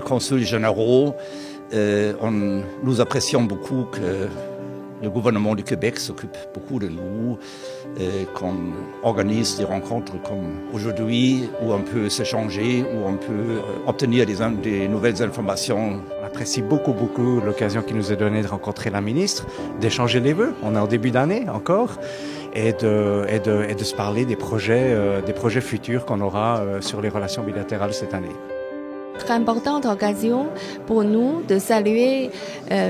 consuls généraux, nous apprécions beaucoup que le gouvernement du Québec s'occupe beaucoup de nous, qu'on organise des rencontres comme aujourd'hui, où on peut s'échanger, où on peut obtenir des nouvelles informations. On apprécie beaucoup l'occasion qui nous est donnée de rencontrer la ministre, d'échanger les vœux, on est en début d'année encore, et de se parler des projets futurs qu'on aura sur les relations bilatérales cette année. Très importante occasion pour nous de saluer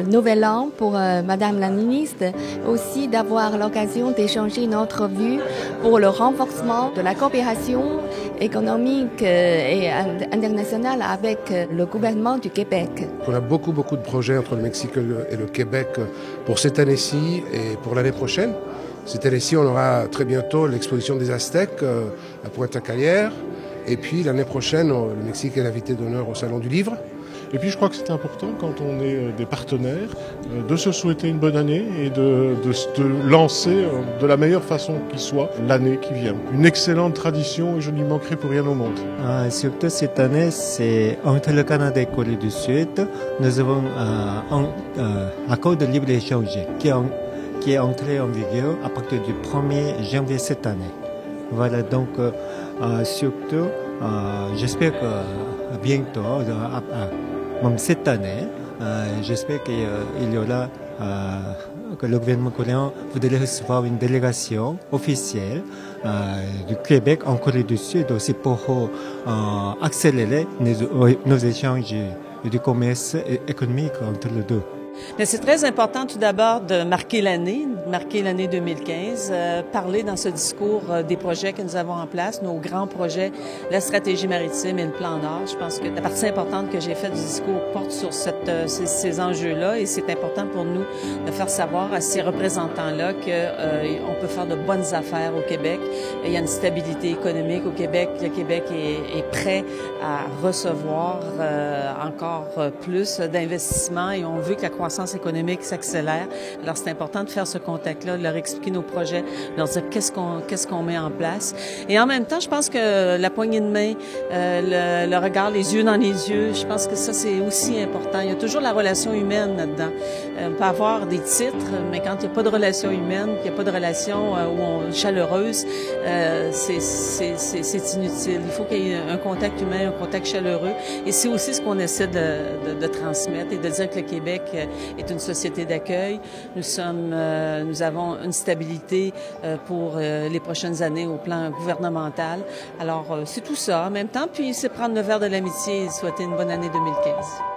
Nouvel An pour Madame la ministre, aussi d'avoir l'occasion d'échanger notre vue pour le renforcement de la coopération économique et internationale avec le gouvernement du Québec. On a beaucoup de projets entre le Mexique et le Québec pour cette année-ci et pour l'année prochaine. Cette année-ci, on aura très bientôt l'exposition des Aztèques à Pointe-à-Calière. Et puis l'année prochaine, le Mexique est l'invité d'honneur au Salon du Livre. Et puis je crois que c'est important quand on est des partenaires de se souhaiter une bonne année et de lancer de la meilleure façon qui soit l'année qui vient. Une excellente tradition et je n'y manquerai pour rien au monde. Surtout cette année, c'est entre le Canada et la Corée du Sud, nous avons un accord de libre-échange qui est entré en vigueur à partir du 1er janvier cette année. Voilà, donc surtout, j'espère que bientôt, même cette année, j'espère qu'il y aura, que le gouvernement coréen voudrait recevoir une délégation officielle du Québec en Corée du Sud aussi pour accélérer nos échanges du commerce économique entre les deux. Mais c'est très important tout d'abord de marquer l'année 2015, parler dans ce discours des projets que nous avons en place, nos grands projets, la stratégie maritime et le plan Nord. Je pense que la partie importante que j'ai faite du discours porte sur ces enjeux-là et c'est important pour nous de faire savoir à ces représentants-là qu'on peut faire de bonnes affaires au Québec. Il y a une stabilité économique au Québec. Le Québec est prêt à recevoir encore plus d'investissements et on veut que la croissance économique s'accélère. Alors, c'est important de faire ce contact-là, de leur expliquer nos projets, de leur dire qu'est-ce qu'on met en place. Et en même temps, je pense que la poignée de main, le regard, les yeux dans les yeux, je pense que ça, c'est aussi important. Il y a toujours la relation humaine là-dedans. On peut avoir des titres, mais quand il n'y a pas de relation humaine, qu'il n'y a pas de relation chaleureuse, c'est inutile. Il faut qu'il y ait un contact humain, un contact chaleureux. Et c'est aussi ce qu'on essaie de transmettre et de dire que le Québec est une société d'accueil. Nous avons une stabilité pour les prochaines années au plan gouvernemental. Alors, c'est tout ça en même temps. Puis, c'est prendre le verre de l'amitié et souhaiter une bonne année 2015.